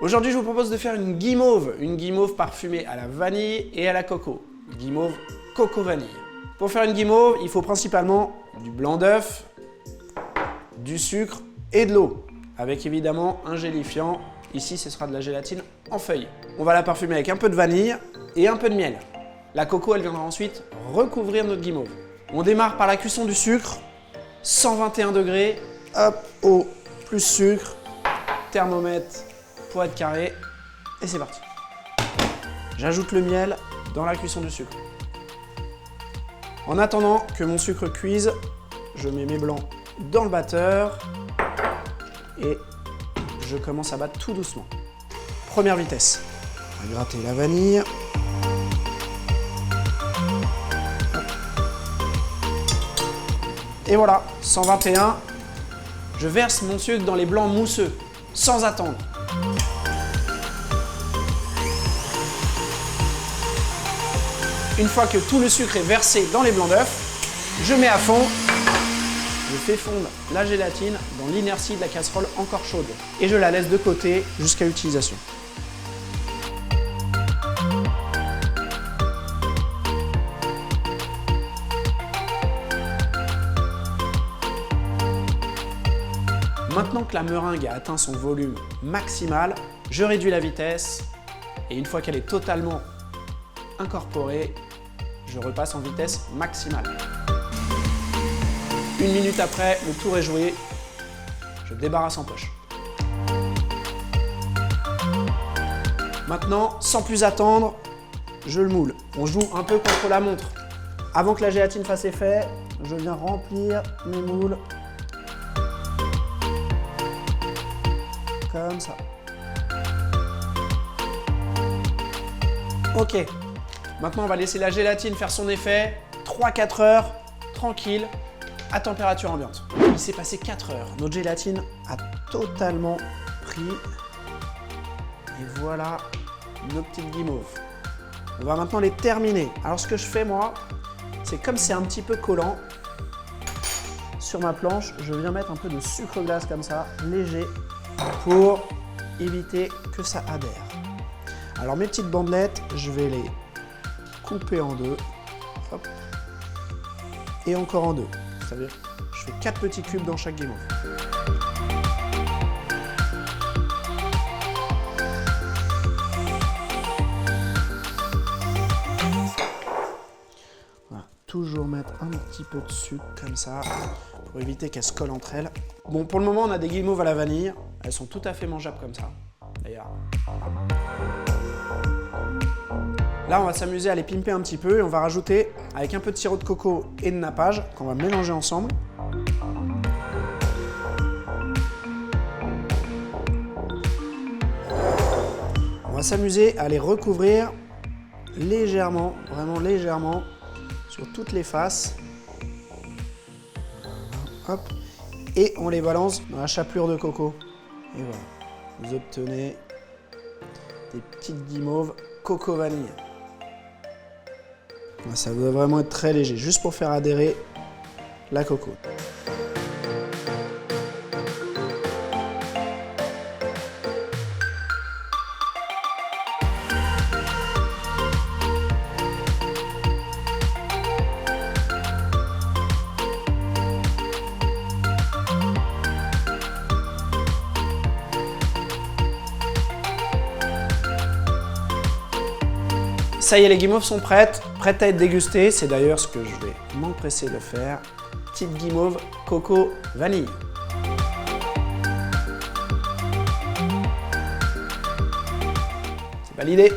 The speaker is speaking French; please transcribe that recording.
Aujourd'hui, je vous propose de faire une guimauve parfumée à la vanille et à la coco. Guimauve coco-vanille. Pour faire une guimauve, il faut principalement du blanc d'œuf, du sucre et de l'eau, avec évidemment un gélifiant. Ici, ce sera de la gélatine en feuilles. On va la parfumer avec un peu de vanille et un peu de miel. La coco, elle viendra ensuite recouvrir notre guimauve. On démarre par la cuisson du sucre, 121 degrés, hop, eau plus sucre, thermomètre pour être carré, et c'est parti. J'ajoute le miel dans la cuisson du sucre. En attendant que mon sucre cuise, je mets mes blancs dans le batteur et je commence à battre tout doucement. Première vitesse. On va gratter la vanille. Et voilà, 121. Je verse mon sucre dans les blancs mousseux, sans attendre. Une fois que tout le sucre est versé dans les blancs d'œuf, je mets à fond. Je fais fondre la gélatine dans l'inertie de la casserole encore chaude et je la laisse de côté jusqu'à l'utilisation. Maintenant que la meringue a atteint son volume maximal, je réduis la vitesse et une fois qu'elle est totalement incorporée, je repasse en vitesse maximale. Une minute après, le tour est joué, je débarrasse en poche. Maintenant, sans plus attendre, je le moule. On joue un peu contre la montre. Avant que la gélatine fasse effet, je viens remplir mes moules. Comme ça. Ok. Maintenant, on va laisser la gélatine faire son effet. 3-4 heures, tranquille, à température ambiante. Il s'est passé 4 heures. Notre gélatine a totalement pris. Et voilà nos petites guimauves. On va maintenant les terminer. Alors, ce que je fais, moi, c'est comme c'est un petit peu collant, sur ma planche, je viens mettre un peu de sucre glace comme ça, léger, pour éviter que ça adhère. Alors, mes petites bandelettes, je vais les couper en deux. Hop. Et encore en deux. C'est-à-dire, je fais 4 petits cubes dans chaque guimauve. Voilà. Toujours mettre un petit peu de sucre comme ça pour éviter qu'elles se collent entre elles. Bon, pour le moment, on a des guimauves à la vanille. Elles sont tout à fait mangeables comme ça. D'ailleurs. Là, on va s'amuser à les pimper un petit peu et on va rajouter avec un peu de sirop de coco et de nappage qu'on va mélanger ensemble. On va s'amuser à les recouvrir légèrement, vraiment légèrement, sur toutes les faces. Hop. Et on les balance dans la chapelure de coco. Et voilà, vous obtenez des petites guimauves coco vanille. Ça doit vraiment être très léger, juste pour faire adhérer la coco. Ça y est, les guimauves sont prêtes à être dégustées. C'est d'ailleurs ce que je vais m'empresser de faire. Petite guimauve coco vanille. C'est validé.